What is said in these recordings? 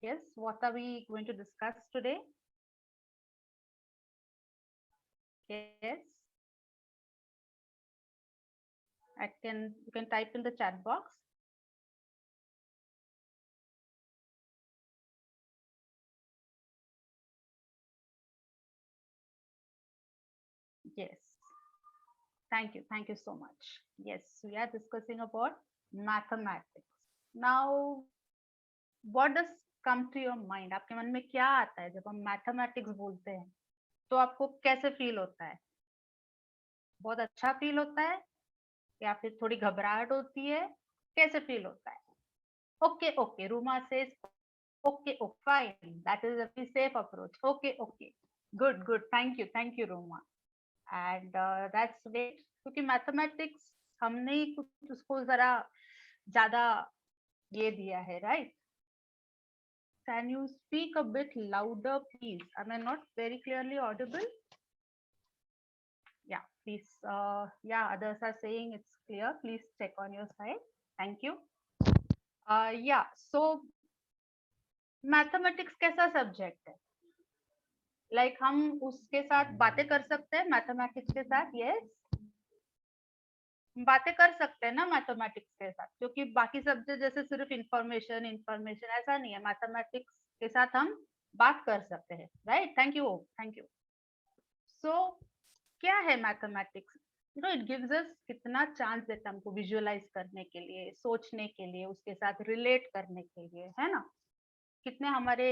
Yes, what are we going to discuss today? Yes, you can type in the chat box. Yes, thank you so much. Yes, we are discussing about mathematics. Now, what does come to your mind? आपके मन में क्या आता है जब हम mathematics बोलते हैं? तो आपको कैसे फील होता है? बहुत अच्छा फील होता है या फिर थोड़ी घबराहट होती है? कैसे फील होता है? Okay, okay. Ruma says, okay, okay, fine. That is a very safe approach. Okay, okay. Good, good. Thank you, Ruma. And that's great. क्योंकि मैथमेटिक्स हमने ही कुछ उसको जरा ज्यादा ये दिया है, right? Can you speak a bit louder, please? Am I not very clearly audible? Yeah, please. Yeah, others are saying it's clear. Please check on your side. Thank you. Yeah, so mathematics कैसा subject है? Like हम उसके साथ बातें कर सकते हैं mathematics के साथ? यस, बातें कर सकते हैं ना मैथमेटिक्स के साथ, क्योंकि बाकी सब्जेक्ट जैसे सिर्फ इंफॉर्मेशन इंफॉर्मेशन ऐसा नहीं है, मैथमेटिक्स के साथ हम बात कर सकते हैं, right? Thank you, thank you. So क्या है mathematics? You know, it gives us कितना चांस देता है हमको विजुअलाइज करने के लिए, सोचने के लिए, उसके साथ रिलेट करने के लिए, है ना? कितने हमारे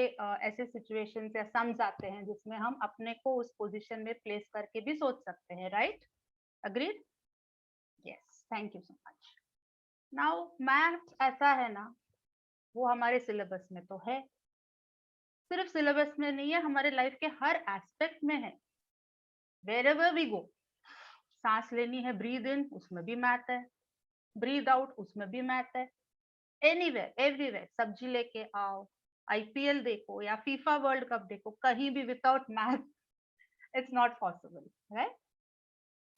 ऐसे सिचुएशंस या सम्स आते हैं जिसमें हम अपने को उस पोजीशन में प्लेस करके भी सोच सकते हैं, right? Agreed? Yes, thank you so much. Now math ऐसा है ना, वो हमारे सिलेबस में तो है, सिर्फ सिलेबस में नहीं है, हमारे लाइफ के हर एस्पेक्ट में है। वेयरएवर वी गो, सांस लेनी है, ब्रीद इन, उसमें भी मैथ है, ब्रीद आउट, उसमें भी मैथ है, एनीवेयर एवरीवेयर। सब्जी लेके आओ, आईपीएल देखो या फीफा वर्ल्ड कप देखो, कहीं भी without math it's not possible, right?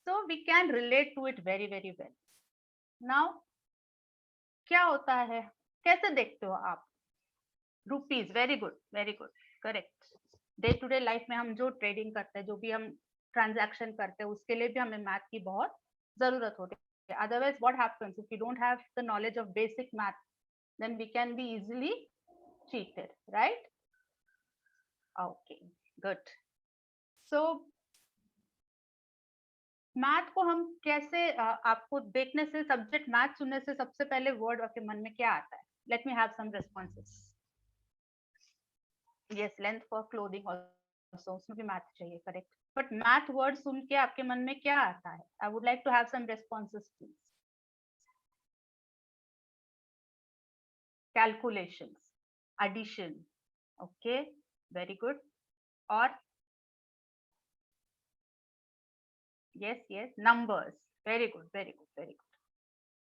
So we can relate to it very very well. Now क्या होता है, कैसे देखते हो आप? Rupees, very good, very good, correct. Day to day life में हम जो ट्रेडिंग करते हैं, जो भी हम ट्रांजैक्शन करते हैं, उसके लिए भी हमें मैथ की बहुत जरूरत होती है। Otherwise what happens if you don't have the knowledge of basic math, then we can be easily cheated, right? Okay, good. So math को हम कैसे आपको देखने से, सब्जेक्ट मैथ सुनने से सबसे पहले वर्ड आपके मन में क्या आता है? Let me have some responses. Yes, length for clothing also, उसमें भी मैथ चाहिए, करेक्ट। बट मैथ वर्ड सुन के आपके मन में क्या आता है? I would like to have some responses please. Calculations, addition, okay, very good. और yes yes, numbers, very good very good very good.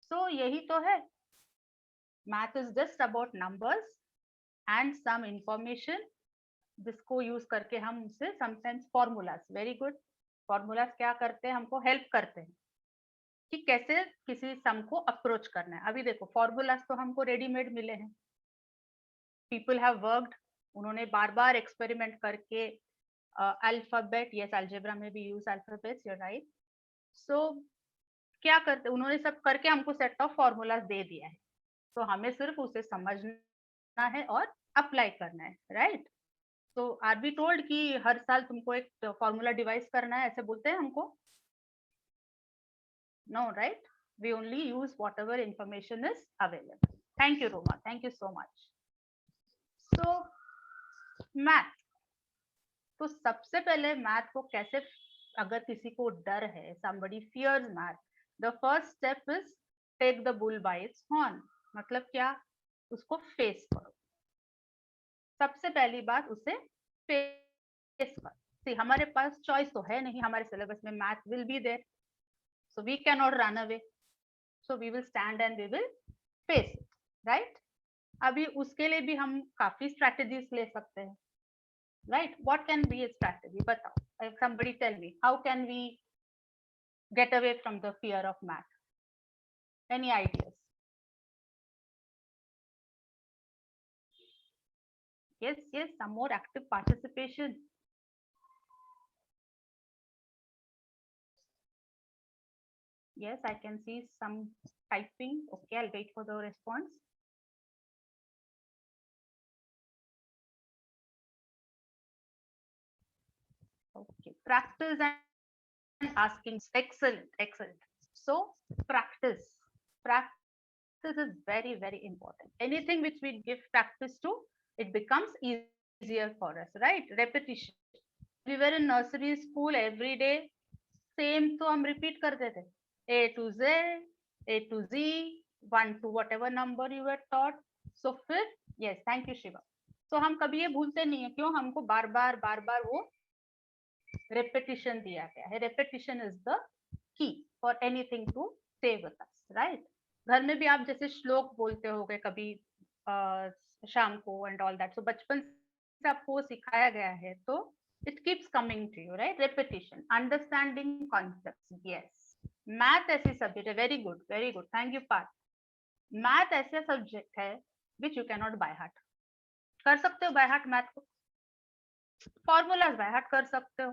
So यही तो है, math is just about numbers and some information जिसको use करके हम उसे sometimes formulas, very good, formulas क्या करते हैं, हमको हेल्प करते हैं कि कैसे किसी सम को अप्रोच करना है। अभी देखो, फॉर्मूलाज तो हमको रेडीमेड मिले हैं, पीपल हैव वर्कड, उन्होंने बार बार एक्सपेरिमेंट करके अल्फाबेट, यस अलजेब्रा में भी यूज अल्फाबेट्स, यू राइट। सो क्या करते, उन्होंने सब करके हमको सेट ऑफ फॉर्मूलाज दे दिया है, तो हमें सिर्फ उसे समझना है और अप्लाई करना है, राइट? तो आर बी टोल्ड कि हर साल तुमको एक फॉर्मूला डिवाइस करना है, ऐसे बोलते हैं हमको? No, right? We only use whatever information is available. Thank you Roma, thank you so much. So math, तो सबसे पहले मैथ को कैसे, अगर किसी को डर है, somebody fears math, the first step is take the bull by its horn। मतलब क्या? उसको फेस करो, सबसे पहली बात उसे फेस करो। See, हमारे पास चॉइस तो है नहीं, हमारे सिलेबस में math will be there, so we cannot run away, so we will stand and we will face it, right? अभी उसके लिए भी हम काफी स्ट्रेटेजीज ले सकते हैं, right? What can be a strategy? बताओ, somebody tell me, how can we get away from the fear of math? Any ideas? Yes, yes, some more active participation. Yes, I can see some typing. Okay, I'll wait for the response. Okay, practice and asking. Excellent, excellent. So practice is very, very important. Anything which we give practice to, it becomes easier for us, right? Repetition. We were in nursery school every day, same तो हम repeat करते थे. A to Z, A to Z, 1 to whatever number you were taught. So फिर, yes, thank you Shiva. So हम कभी ये भूलते नहीं है, क्यों? हमको बार बार वो repetition दिया गया है. Repetition is the key for anything to stay with us, right? घर में भी आप जैसे श्लोक बोलते होगे कभी शाम को and all that. So बचपन से आपको सिखाया गया है, तो it keeps coming to you, right? Repetition, understanding concepts. Yes, math ऐसी सब्जेक्ट है. Very good, very good. Thank you Parth. Math ऐसा सब्जेक्ट है which you cannot by heart. कर सकते हो by heart मैथ को, फॉर्मूलाज बाय हार्ट कर सकते हो,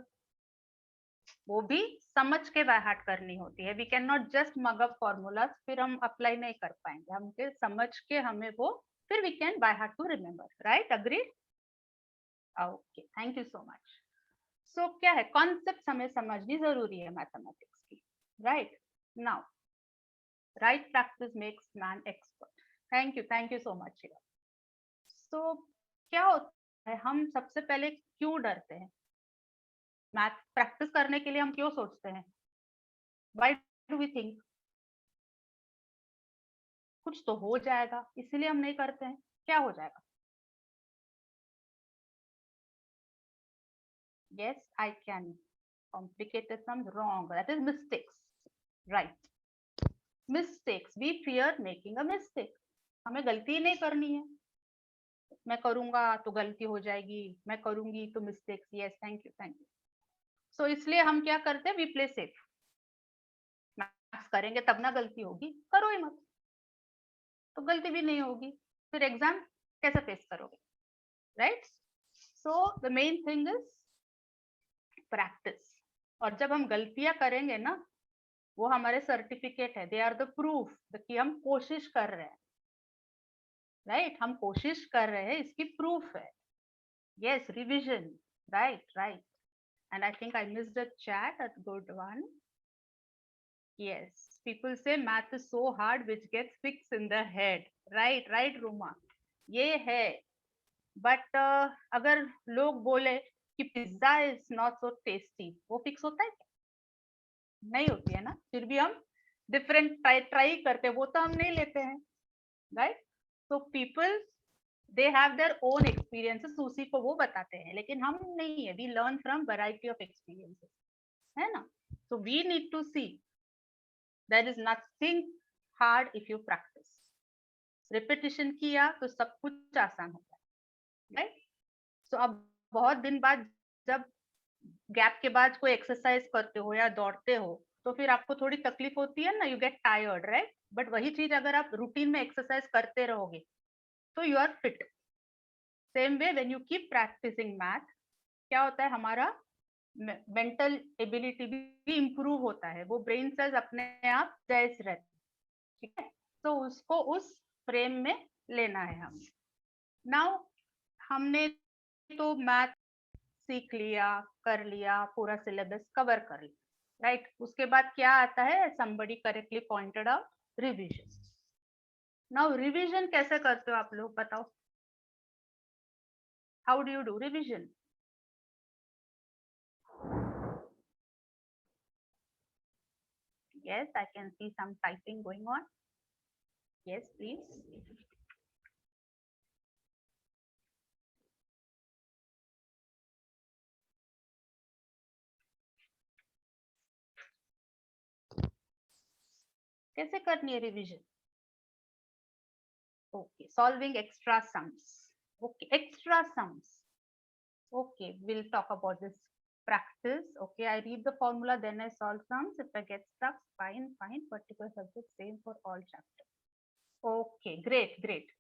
वो भी समझ के बाय हार्ट करनी होती है. We can not just mug up formulas, फिर हम अप्लाई नहीं कर पाएंगे. हम समझ के हमें वो फिर we can by heart to remember, right? Agreed? Okay, thank you so much. So क्या है, कॉन्सेप्ट हमें समझनी जरूरी है मैथमेटिक्स की, right? Now right practice makes man expert. Thank you so much. So क्या होता है, हम सबसे पहले क्यों डरते हैं? मैथ प्रैक्टिस करने के लिए हम क्यों सोचते हैं? व्हाई डू वी थिंक कुछ तो हो जाएगा, इसीलिए हम नहीं करते हैं? क्या हो जाएगा? Yes, I can complicate some wrong. That is mistakes, right? Mistakes. We fear making a mistake. हमें गलती नहीं करनी है. मैं करूंगा तो गलती हो जाएगी, मैं करूंगी तो mistakes. Yes, thank you, thank you. So इसलिए हम क्या करते हैं? We play safe. मैथ्स करेंगे तब ना गलती होगी, करो ही मत तो गलती भी नहीं होगी, फिर एग्जाम कैसे फेस करोगे, right? So the main thing is practice. और जब हम गलतियां करेंगे ना, वो हमारे सर्टिफिकेट है. दे आर द प्रूफ कि हम कोशिश कर रहे हैं, राइट? हम कोशिश कर रहे हैं, इसकी प्रूफ है. Yes, revision, right, right. And I think I missed the chat. A good one. Yes, people say math is so hard which gets fixed in the head. Right, right, Ruma. ये है. But अगर लोग बोले कि pizza is not so tasty, वो fix होता है क्या? नहीं होती है ना. फिर भी हम डिफरेंट ट्राई करते हैं, वो तो हम नहीं लेते हैं, right? So people they have their own experiences, उसी को वो बताते हैं, लेकिन हम नहीं है. We learn from variety of experiences, है ना? So we need to see there is nothing hard if you practice. रिपीटिशन किया तो सब कुछ आसान होता है, राइट? सो अब बहुत दिन बाद जब गैप के बाद कोई एक्सरसाइज करते हो या दौड़ते हो, तो फिर आपको थोड़ी तकलीफ होती है ना, you get tired, right? But वही चीज अगर आप रूटीन में एक्सरसाइज करते रहोगे तो you are fit. Same way when you keep practicing math, क्या होता है, हमारा मेंटल एबिलिटी भी इम्प्रूव होता है. वो ब्रेन सेल्स अपने आप जैस रहते, ठीक है? तो उसको उस फ्रेम में लेना है हमें. नाउ हमने तो मैथ सीख लिया, कर लिया, पूरा सिलेबस कवर कर लिया, राइट? उसके बाद क्या आता है? somebody correctly pointed out, revision. Now revision कैसे करते हो आप लोग, बताओ? How do you do revision? Yes, I can see some typing going on. Yes, please. कैसे करनी है revision? Okay, solving extra sums. Okay, extra sums. Okay, we'll talk about this practice. Okay, I read the formula, then I solve sums. If I get stuck, fine, fine. Particular subject, same for all chapters. Okay, great, great.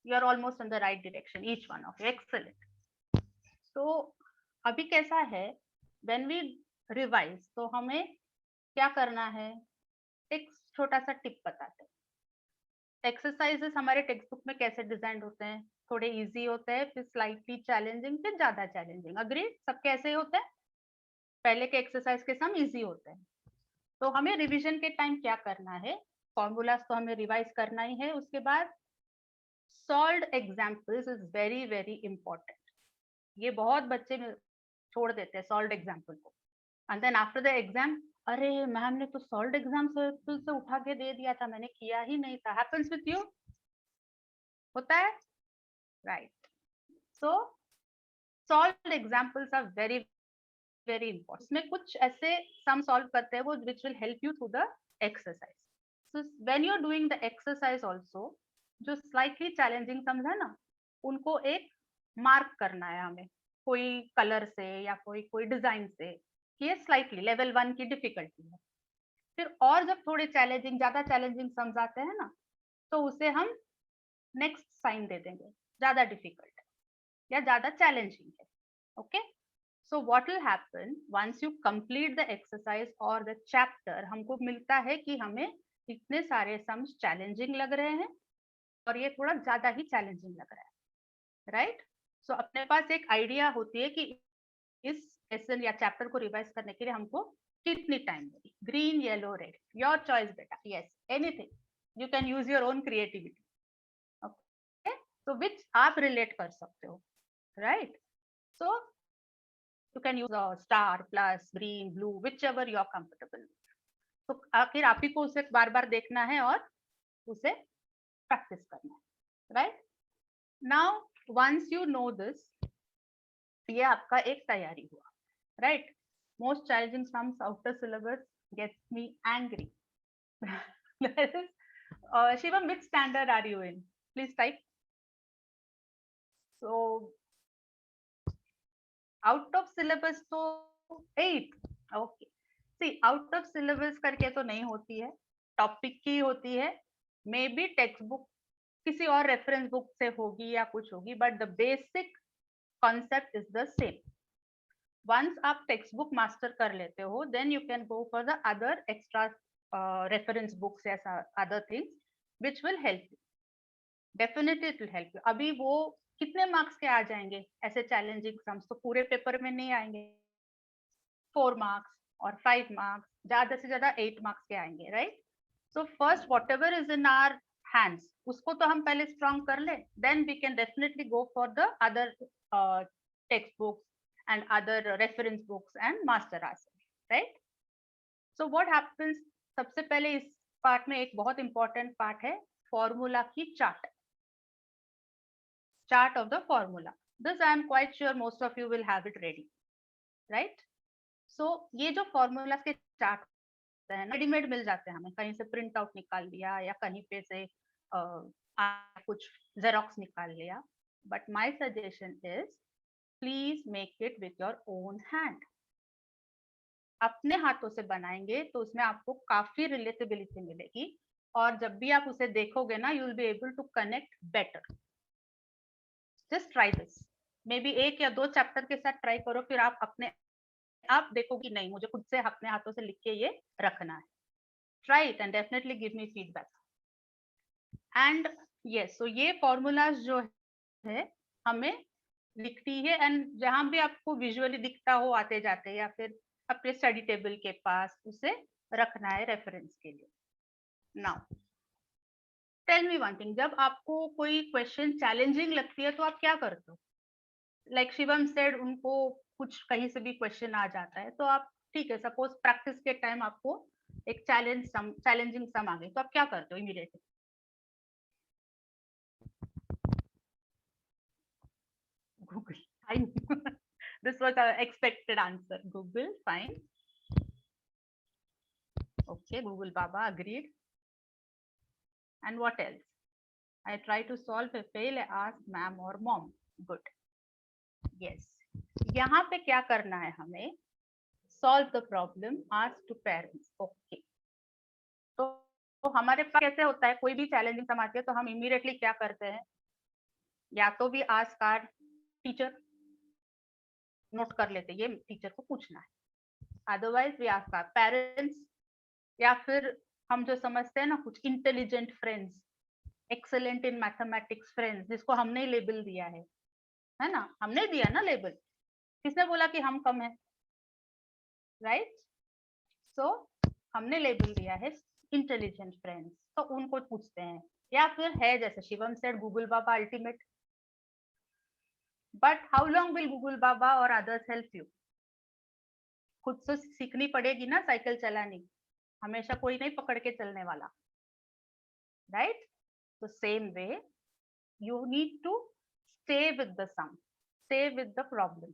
You are almost in the right direction, each one of you. Excellent. तो अभी कैसा है, when we revise, तो हमें क्या करना है, एक छोटा सा टिप बताते हैं। एक्सरसाइजेस हमारे टेक्स्ट बुक में कैसे डिजाइन होते हैं, थोड़े इजी होते हैं, फिर स्लाइटली चैलेंजिंग, फिर ज्यादा चैलेंजिंग। अग्री? सब कैसे होते हैं? पहले के एक्सरसाइज के सम इजी होते हैं। तो हमें रिवीजन के टाइम क्या करना है, फॉर्मूलाज तो हमें रिवाइज करना ही है, उसके बाद solved examples is very very important. ये बहुत बच्चे छोड़ देते हैं सॉल्व्ड एग्जांपल को, and then after the exam, अरे मैम ने तो सॉल्व्ड एग्जांपल से उठा के दे दिया था, मैंने किया ही नहीं था। Happens with you? होता है, right? So solved examples are very very important. इसमें कुछ ऐसे सम सॉल्व करते हैं वो which will help you through the exercise. So when you are doing the exercise also, जो स्लाइटली चैलेंजिंग सम्स है ना, उनको एक मार्क करना है हमें, कोई कलर से या कोई कोई डिजाइन से, कि ये स्लाइटली लेवल 1 की डिफिकल्टी है। फिर और जब थोड़े चैलेंजिंग, ज्यादा चैलेंजिंग सम्स आते हैं ना, तो उसे हम नेक्स्ट साइन दे देंगे, ज्यादा डिफिकल्ट या ज्यादा चैलेंजिंग है। Okay, so what will happen once you complete the exercise or the chapter, हमको मिलता है कि हमें इतने सारे सम्स चैलेंजिंग लग रहे हैं और ये थोड़ा ज्यादा ही चैलेंजिंग लग रहा है, राइट? सो अपने पास एक आइडिया होती है कि इस लेसन या चैप्टर को रिवाइज करने के लिए हमको कितनी टाइम लगी। Green, yellow, red, your choice बेटा। Yes, anything, you can use your own creativity. Okay, तो विच आप रिलेट कर सकते हो, right? So you can use a star, plus, green, blue, whichever you are comfortable with. तो आखिर आप ही को उसे बार बार देखना है और उसे प्रैक्टिस करना है, right? Now once you know this, ये आपका एक तैयारी हुआ, right? Most challenging sums outer syllabus gets me angry. Shivam, which standard are you in? Please type. So out of syllabus तो 8। Okay, see out of syllabus करके तो नहीं होती है, टॉपिक की होती है, मे बी टेक्स्ट बुक किसी और रेफरेंस बुक से होगी या कुछ होगी, but the basic concept is the same. Once आप टेक्स्ट बुक मास्टर कर लेते हो, then you can go for the other extra reference books या other things which will help you, definitely it will help you. अभी वो कितने marks के आ जाएंगे ऐसे चैलेंजिंग सम्स, तो पूरे पेपर में नहीं आएंगे, 4 मार्क्स और 5 मार्क्स, ज्यादा से ज्यादा 8 मार्क्स के आएंगे, right? So first whatever is in our hands, उसको तो हम पहले स्ट्रॉन्ग कर ले, then we can definitely go for the other text books and other reference books and master arts, right? So what happens, सबसे पहले इस part में एक बहुत इंपॉर्टेंट पार्ट है, फॉर्मूला की chart, chart of the formula. This I am quite sure most of you will have it ready, right? So ये जो formulas के chart होते हैं, रेडीमेड मिल जाते हैं हमें, कहीं से प्रिंट आउट निकाल लिया या कहीं पे से कुछ जेरोक्स निकाल लिया, but my suggestion is please make it with your own hand. अपने हाथों से बनाएंगे तो उसमें आपको काफी रिलेटेबिलिटी मिलेगी, और जब भी आप उसे देखोगे ना, you will be able to connect better. Just try this, maybe 1 या 2 चैप्टर के साथ ट्राई करो, फिर आप अपने आप देखो कि नहीं, मुझे खुद से अपने हाथों से लिख के ये रखना है। Try it and definitely give me feedback. And yes, so ये फॉर्मूलाज जो है हमें लिखती है, एंड जहां भी आपको विजुअली दिखता हो आते जाते, या फिर अपने स्टडी टेबल के पास उसे रखना है रेफरेंस के लिए। Now tell me one thing, जब आपको कोई क्वेश्चन चैलेंजिंग लगती है तो आप क्या करते हो? लाइक शिवम सेड, उनको कुछ कहीं से भी क्वेश्चन आ जाता है, तो आप ठीक है, सपोज प्रैक्टिस के टाइम आपको एक चैलेंजिंग सम आ गई, तो आप क्या करते हो immediately? Google, fine. This was a expected answer, Google, fine. Okay, Google Baba, agreed. And what else? I try to solve, if fail, I ask ma'am or mom. Good. Yes. यहाँ पे क्या करना है हमें? Solve the problem, ask to parents. Okay. तो हमारे पास कैसे होता है, कोई भी चैलेंजिंग सम आती है तो हम इमीडिएटली क्या करते हैं? या तो भी आस्क आवर टीचर, नोट कर लेते ये टीचर को पूछना है, otherwise we ask our parents, या फिर हम जो समझते हैं ना कुछ intelligent friends, excellent in mathematics friends, जिसको हमने ही लेबल दिया है ना, हमने दिया ना लेबल, किसने बोला कि हम कम है, राइट? सो हमने लेबल दिया है इंटेलिजेंट फ्रेंड्स, तो उनको पूछते हैं, या फिर है जैसे शिवम सेड गूगल बाबा ultimate, but how long will Google बाबा और अदर्स हेल्प यू? खुद से सीखनी पड़ेगी ना साइकिल चलानी, हमेशा कोई नहीं पकड़ के चलने वाला, राइट? तो same way you need to stay with the sum, stay with the problem,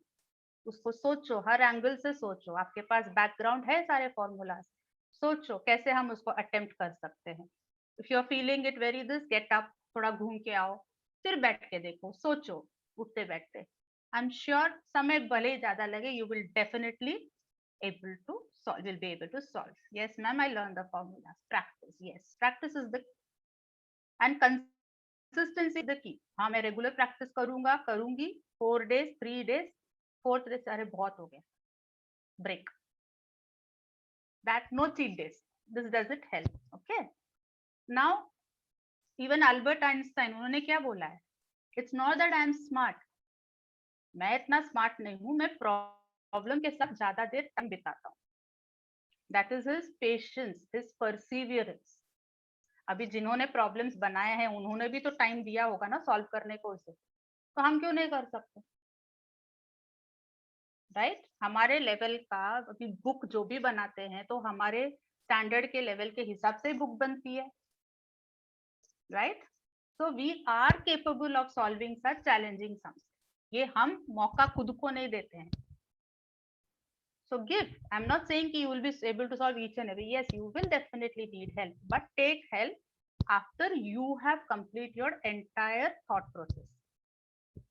उसको सोचो, हर एंगल से सोचो, आपके पास बैकग्राउंड है सारे फॉर्मूलाज, सोचो कैसे हम उसको अटेम्प्ट कर सकते हैं। If you are feeling it very this, get up, थोड़ा घूम के आओ, फिर बैठ के देखो, सोचो उठते बैठते, आई एम श्योर समय भले ही ज्यादा लगे, you will definitely able to solve, will be able to solve. Yes ma'am, I learned the formulas. Practice, yes, practice is the and consistency the key. हाँ मैं रेगुलर प्रैक्टिस करूंगा, करूंगी, 4 days 3 days, 4th day अरे बहुत हो गया, break, that no cheat days, this doesn't help. Okay, now even Albert Einstein, उन्होंने क्या बोला है, it's not that I am smart, मैं इतना स्मार्ट नहीं हूं, मैं प्रॉब्लम के साथ ज्यादा देर टाइम बिताता हूँ, that is his patience, his perseverance. अभी जिन्होंने प्रॉब्लम्स बनाए हैं उन्होंने भी तो टाइम दिया होगा ना सॉल्व करने को उसे, तो हम क्यों नहीं कर सकते, राइट? हमारे लेवल का अभी बुक जो भी बनाते हैं तो हमारे स्टैंडर्ड के लेवल के हिसाब से बुक बनती है, right? So we are capable of solving such challenging sums, ये हम मौका खुद को नहीं देते हैं. So give, I'm not saying you will be able to solve each and every, yes you will definitely need help, but take help after you have complete your entire thought process,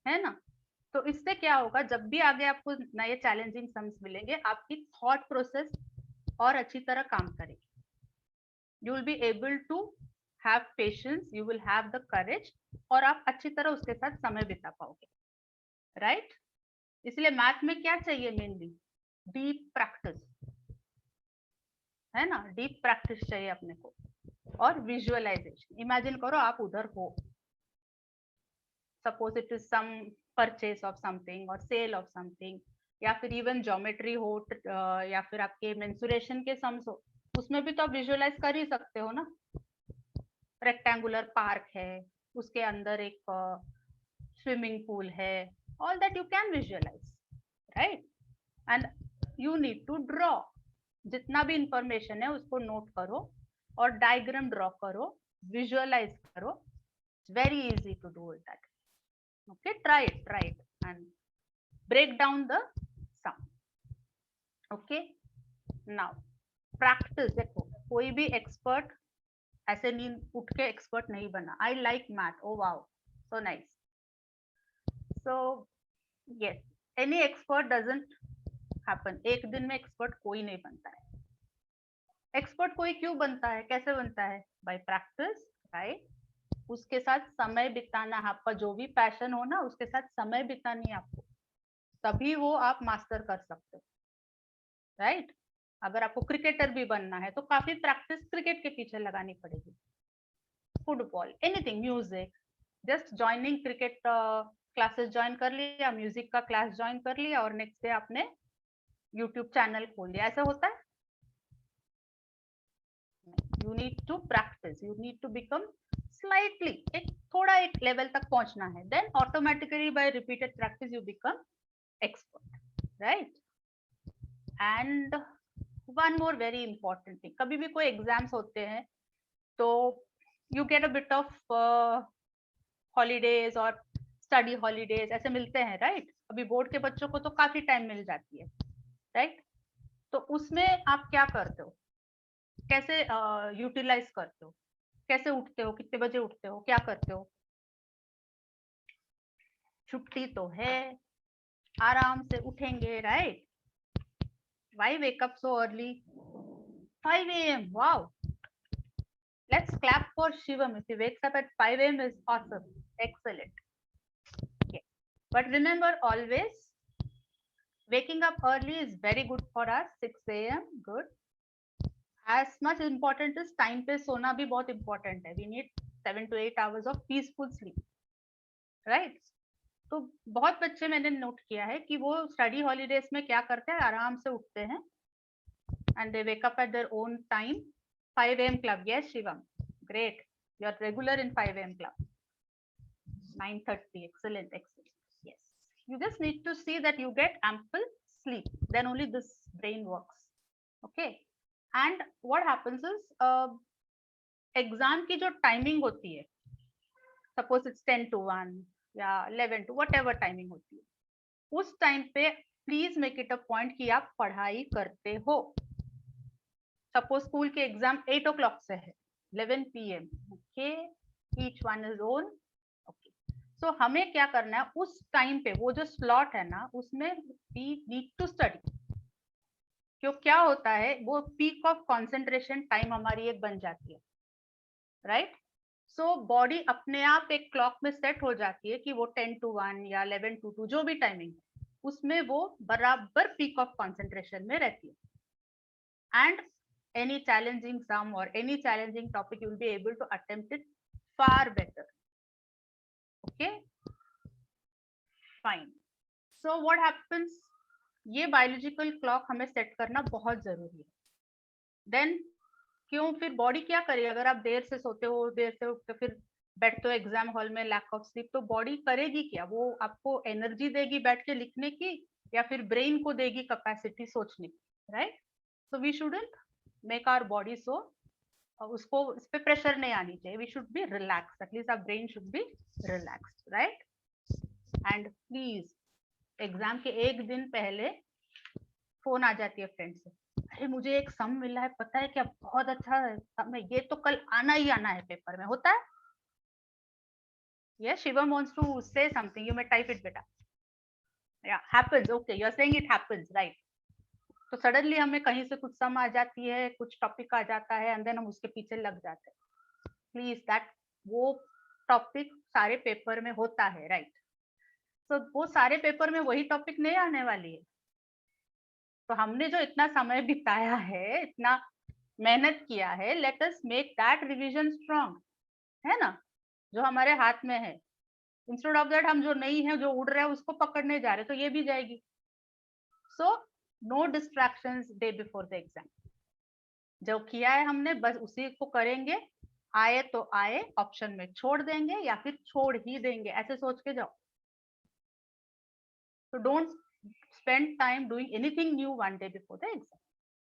है ना? तो इससे क्या होगा, जब भी आगे आपको नए चैलेंजिंग सम्स मिलेंगे, आपकी थॉट प्रोसेस और अच्छी तरह काम करेगी, you will be able to have patience, you will have the courage, और आप अच्छी तरह उसके साथ समय बिता पाओगे, राइट? इसलिए मैथ में क्या चाहिए मेनली, डीप प्रैक्टिस, है ना, डीप प्रैक्टिस चाहिए अपने को, और विजुअलाइजेशन. इमेजिन करो आप उधर हो, suppose it is some purchase of something और सेल ऑफ समथिंग, या फिर इवन ज्योमेट्री हो, या फिर आपके मेंसुरेशन के सम्स हो, उसमें भी तो आप विजुअलाइज कर ही सकते हो ना. रेक्टेंगुलर पार्क है, उसके अंदर एक स्विमिंग पूल है, all that you can visualise, right? And you need to draw, जितना भी इंफॉर्मेशन है उसको नोट करो और डायग्राम ड्रॉ करो, विजुअलाइज करो, very easy to do that. Okay, try it and break down the sum. Okay, now practice. देखो कोई भी एक्सपर्ट ऐसे नहीं उठ के एक्सपर्ट नहीं बना. I like math, oh wow, so nice. So yes, any expert doesn't happen. एक दिन में एक्सपर्ट कोई नहीं बनता है. एक्सपर्ट कोई क्यों बनता है, कैसे बनता है? Bye practice, right? उसके साथ समय बिताना, आपका जो भी पैशन हो ना उसके साथ समय बितानी है आपको, तभी वो आप मास्टर कर सकते हो, राइट? अगर आपको क्रिकेटर भी बनना है तो काफी प्रैक्टिस क्रिकेट के पीछे लगानी पड़ेगी. Football, anything, music, just joining cricket classes join कर लिया, म्यूजिक का क्लास ज्वाइन कर लिया और नेक्स्ट डे आपने यूट्यूब चैनल खोल लिया, ऐसा होता है? You need to practise, you need to become slightly, एक थोड़ा एक लेवल तक पहुंचना है, then automatically by repeated practice you become expert, right? And one more very important thing, कभी भी कोई एग्जाम्स होते हैं तो you get a bit of holidays और स्टडी हॉलीडेज ऐसे मिलते हैं, राइट? अभी बोर्ड के बच्चों को तो काफी टाइम मिल जाती है, राइट? तो उसमें आप क्या करते हो, कैसे यूटिलाइज करते हो, कैसे उठते हो, कितने बजे उठते हो, क्या करते हो? छुट्टी तो है, आराम से उठेंगे, right? Why wake up so early? 5 a.m. Wow. Let's clap for Shivam. If he wakes up at 5 a.m. is awesome. Excellent. But remember always, waking up early is very good for us. 6 a.m. good. As much important as time पे सोना भी बहुत important है. We need 7 to 8 hours of peaceful sleep, right? तो बहुत बच्चे मैंने note किया है कि वो स्टडी हॉलीडेज में क्या करते हैं, आराम से उठते हैं and they wake up at their own time. 5 a.m. club, yes Shivam, great, you're regular in 5 a.m. club. 9:30, excellent, excellent. Yes, you just need to see that you get ample sleep, then only this brain works. Okay, and what happens is exam की जो timing होती है, suppose it's 10 to 1 या 11 to whatever timing होती है, उस time पे please make it a point कि आप पढ़ाई करते हो. सपोज स्कूल के एग्जाम 8 o'clock से है, 11 PM, okay, each one is own. Okay, so हमें क्या करना है उस टाइम पे, वो जो स्लॉट है ना, उसमें वी नीड टू स्टडी. क्यों, क्या होता है, वो पीक ऑफ कंसंट्रेशन टाइम हमारी एक बन जाती है, राइट? सो बॉडी अपने आप एक क्लॉक में सेट हो जाती है कि वो 10 to 1 या 11 to 2 जो भी टाइमिंग है, उसमें वो बराबर पीक ऑफ कंसंट्रेशन में रहती है. And any challenging sum or any challenging topic, you will be able to attempt it far better. Okay, fine. So what happens, ये biological clock हमें set करना बहुत जरूरी है. Then क्यों, फिर बॉडी क्या करेगी, अगर आप देर से सोते हो, देर से उठते, फिर बैठते हो एग्जाम हॉल में, लैक ऑफ स्लीप, तो बॉडी करेगी क्या, वो आपको एनर्जी देगी बैठ के लिखने की, या फिर ब्रेन को देगी कैपेसिटी सोचने की, right? So we shouldn't make our body so, उसको इस पे प्रेशर नहीं आनी चाहिए. We should be relax, at least our brain should be relaxed, right? And please exam के एक दिन पहले फोन आ जाती है फ्रेंड से, अरे मुझे एक सम मिला है, पता है क्या, बहुत अच्छा सम है, ये तो कल आना ही आना है पेपर में. होता है? Yes, Shivam wants to say something, you may type it beta. Yeah, happens, okay, you're saying it happens, right? तो सडनली हमें कहीं से कुछ सम आ जाती है, कुछ टॉपिक आ जाता है, एंड देन हम उसके पीछे लग जाते हैं. प्लीज दैट, वो टॉपिक सारे पेपर में होता है, राइट? तो वो सारे पेपर में वही टॉपिक नहीं आने वाली है. तो हमने जो इतना समय बिताया है, इतना मेहनत किया है, let us make that revision strong, है ना, जो हमारे हाथ में है. इंस्टेड ऑफ दैट हम जो नहीं है, जो उड़ रहा है, उसको पकड़ने जा रहे, तो ये भी जाएगी. So no distractions day before the exam. जो किया है हमने बस उसी को करेंगे, आए तो आए, ऑप्शन में छोड़ देंगे या फिर छोड़ ही देंगे, ऐसे सोच के जाओ. तो don't spend time doing anything new one day before the exam,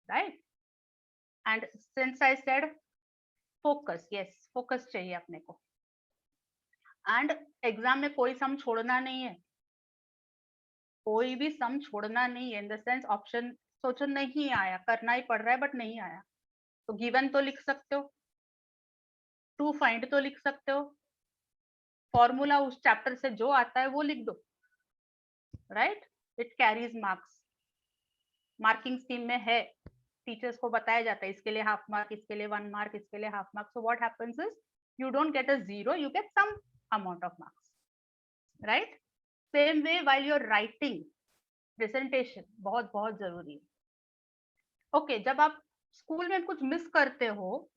right? And since I said focus, yes, focus चाहिए अपने को. And एग्जाम में कोई सम छोड़ना नहीं है, कोई भी सम छोड़ना नहीं है, इन द सेंस ऑप्शन सोचो नहीं आया, करना ही पड़ रहा है बट नहीं आया, तो गिवन तो लिख सकते हो, टू फाइंड तो लिख सकते हो, फॉर्मूला उस चैप्टर से जो आता है वो लिख दो, right? It carries marks, marking scheme में है, टीचर्स को बताया जाता है, इसके लिए हाफ मार्क, इसके लिए 1 mark, इसके लिए half mark. So what happens is you don't get a 0, you get some amount of marks, right? Same way while you're writing presentation, बहुत बहुत जरूरी है. ओके, जब आप स्कूल में कुछ मिस करते हो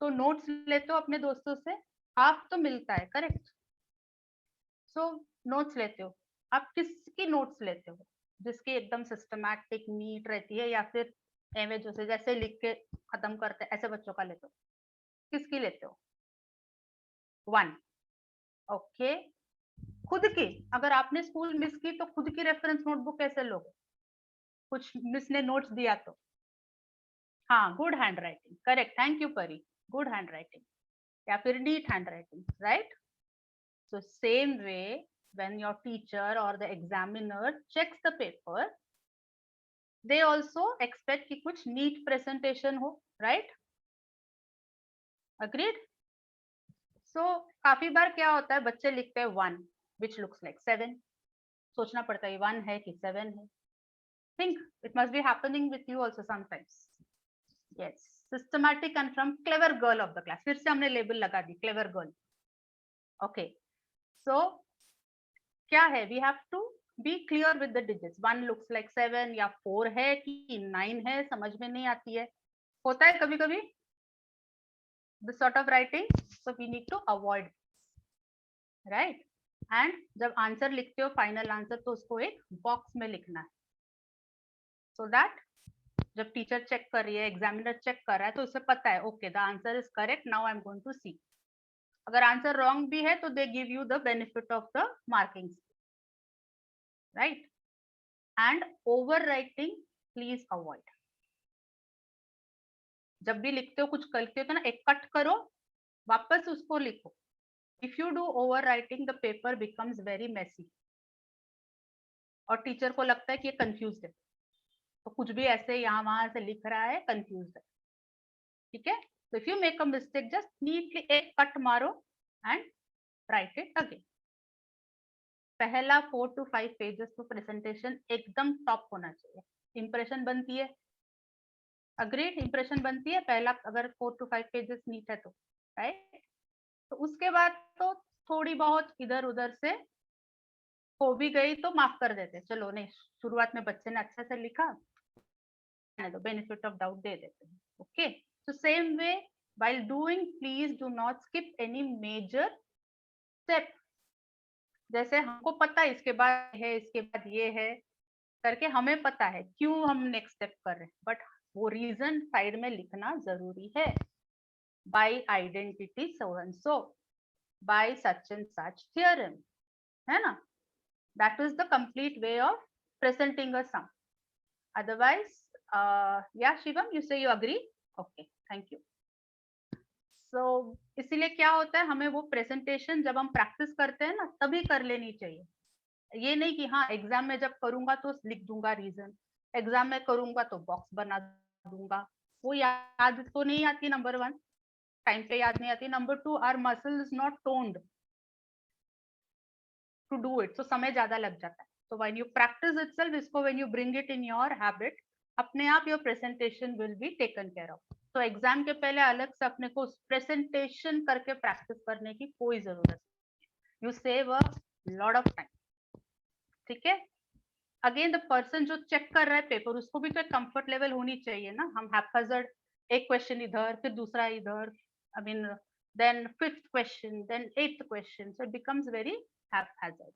तो नोट्स लेते हो अपने दोस्तों से, हाफ तो मिलता है, करेक्ट? सो नोट्स लेते हो, आप किसकी नोट्स लेते हो, जिसकी एकदम सिस्टमैटिक नीट रहती है, या फिर एवं जैसे लिख के खत्म करते हैं ऐसे बच्चों का लेते हो? किसकी लेते हो? 1, ओके. खुद की, अगर आपने स्कूल मिस की तो खुद की रेफरेंस नोटबुक कैसे लोगे, कुछ मिस ने नोट्स दिया तो? हाँ, good handwriting, correct, thank you Pari, good handwriting या फिर neat handwriting, right? So same way, when your teacher or the examiner checks the paper, they also expect कि कुछ neat presentation हो, right? Agreed? So काफी बार क्या होता है, बच्चे लिखते हैं 1 which looks like 7, सोचना पड़ता है 1 है कि 7 है. Think it must be happening with you also sometimes. Yes, systematic and from clever girl of the class. फिर से हमने label लगा दी, clever girl. Okay, so क्या है, we have to be clear with the digits. 1 looks like 7 या 4 है कि 9 है, समझ में नहीं आती है, होता है कभी कभी this sort of writing. So we need to avoid, right? And जब आंसर लिखते हो फाइनल आंसर, तो उसको एक बॉक्स में लिखना है, so that जब टीचर चेक कर रही है, एग्जामिनर चेक कर रहा है, तो उसे पता है okay the answer is correct, now I am going to see. अगर आंसर रॉन्ग भी है तो they give you the benefit of the marking, right? And overwriting please avoid. जब भी लिखते हो, कुछ करते हो तो ना, एक कट करो, वापस उसको लिखो. If you do over writing, the paper becomes very messy, और टीचर को लगता है कि ये कंफ्यूज है, तो कुछ भी ऐसे यहाँ वहां से लिख रहा है, कंफ्यूज है. ठीक है? तो if you make a mistake, just neatly एक कट मारो एंड राइट इट अगेन. पहला 4 to 5 पेजेस तो प्रेजेंटेशन एकदम टॉप होना चाहिए. इंप्रेशन बनती है, अग्रीड, इंप्रेशन बनती है पहला, अगर 4 to 5 पेजेस नीट है तो, राइट? तो उसके बाद तो थोड़ी बहुत इधर उधर से हो भी गई तो माफ कर देते, चलो नहीं, शुरुआत में बच्चे ने अच्छा से लिखा, तो बेनिफिट ऑफ डाउट दे देते हैं. Okay, so same way while doing, please do not skip any major step. जैसे हमको पता है इसके बाद है, इसके बाद ये है करके, हमें पता है क्यों हम नेक्स्ट स्टेप कर रहे हैं, बट वो रीजन साइड में लिखना जरूरी है. By identity so and so, by such and such theorem, है ना? That is the complete way of presenting a sum. Otherwise या Shivam, you say you agree? Okay, thank you. So इसीलिए क्या होता है, हमें वो प्रेजेंटेशन जब हम प्रैक्टिस करते हैं ना, तभी कर लेनी चाहिए. ये नहीं कि हाँ एग्जाम में जब करूंगा तो लिख दूंगा रीजन, एग्जाम में करूंगा तो बॉक्स बना दूंगा. वो याद तो नहीं आती, नंबर 1, टाइम पे याद नहीं आती. Number 2, our muscle is not toned to do it, तो समय ज्यादा लग जाता है. so when you practice itself, इसको when you bring it in your habit, अपने आप your presentation will be taken care of. तो एग्जाम के पहले अलग से अपने को प्रेजेंटेशन करके प्रैक्टिस करने की कोई जरूरत नहीं. You save a lot of time. ठीक है? अगेन द पर्सन जो चेक कर रहा है पेपर, उसको भी तो एक कंफर्ट लेवल होनी चाहिए ना. हम हैप्पीजर्ड, एक क्वेश्चन इधर, फिर दूसरा इधर, I mean then 5th question, then 8th question, so it becomes very haphazard.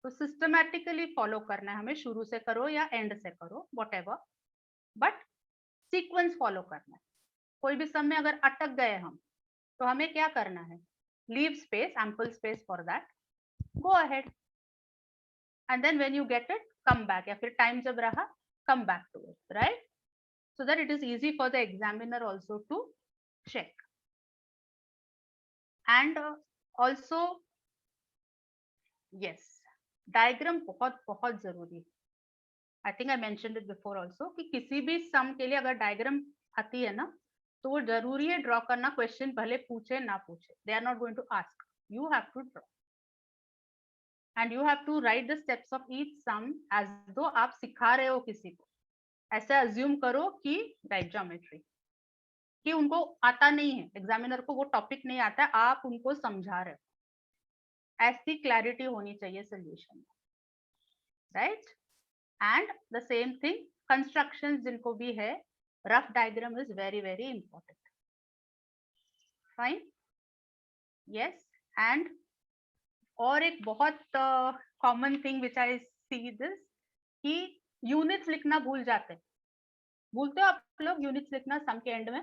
तो सिस्टमैटिकली फॉलो करना है हमें, शुरू से करो या एंड से करो, व्हाटएवर, बट सीक्वेंस फॉलो करना है. कोई भी समय अगर अटक गए हम, तो हमें क्या करना है? Leave space, ample space for that, go ahead, and then when you get it, come back, या फिर टाइम जब रहा, come back to it, right? So that it is easy for the examiner also to check. And also, yes, diagram बहुत बहुत जरूरी है. I think I mentioned it before also कि किसी भी सम के लिए अगर डायग्राम आती है ना, तो वो जरूरी है ड्रॉ करना. क्वेश्चन भले पूछे ना पूछे, they are not going to ask, you have to draw and you have to write the steps of each sum as though आप सिखा रहे हो किसी को. ऐसे अज्यूम करो कि राइट ज्योमेट्री, कि उनको आता नहीं है, एग्जामिनर को वो टॉपिक नहीं आता है, आप उनको समझा रहे हो. ऐसी क्लैरिटी होनी चाहिए solution, right? And the same thing construction जिनको भी है, rough diagram is very very important. Fine, yes. And और एक बहुत common thing which I see this, कि यूनिट्स लिखना भूल जाते हैं. भूलते हो आप लोग यूनिट्स लिखना सम के एंड में?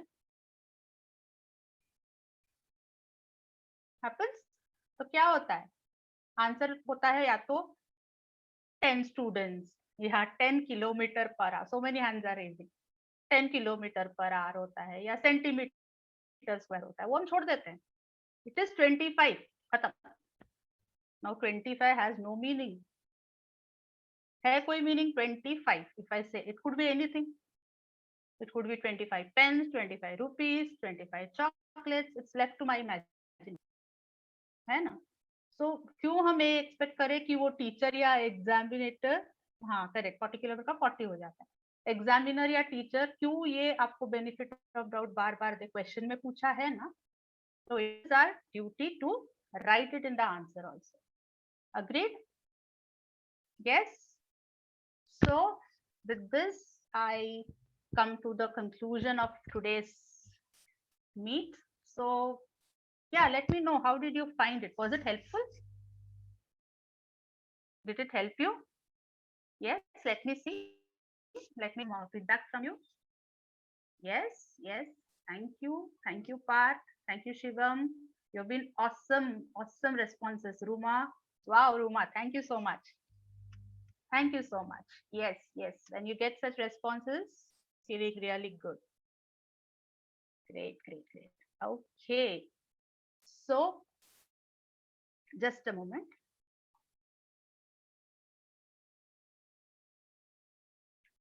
हैपेंस. तो क्या होता है, आंसर होता है या तो 10 स्टूडेंट्स, या 10 kilometre per hour, so many hands are raising, 10 kilometre per hour होता है, या सेंटीमीटर स्क्वायर होता है, वो हम छोड़ देते हैं. इट इज 25, खत्म. Now 25 has no meaning. है कोई meaning 25? If I say it could be anything. It could be 25 pens, 25 rupees, 25 chocolates. It's left to my imagination, है ना? सो क्यों हम ये एक्सपेक्ट करें कि वो टीचर या एग्जामिनेटर, हाँ करेक्ट, 40 किलोमीटर का 40 हो जाता है. एग्जामिनर या टीचर क्यों ये आपको बेनिफिट ऑफ डाउट बार बार दे, क्वेश्चन में पूछा है ना, तो it is our duty to write it in the answer also. Agreed? Yes. So with this, I come to the conclusion of today's meet. So yeah, let me know, how did you find it? Was it helpful? Did it help you? Yes, let me see. Let me know feedback from you. Yes, yes. Thank you, Parth. Thank you, Shivam. You've been awesome, awesome responses. Ruma. Wow, Ruma, thank you so much. Thank you so much. Yes, yes. When you get such responses, feeling really good. Great, great, great. Okay. So just a moment.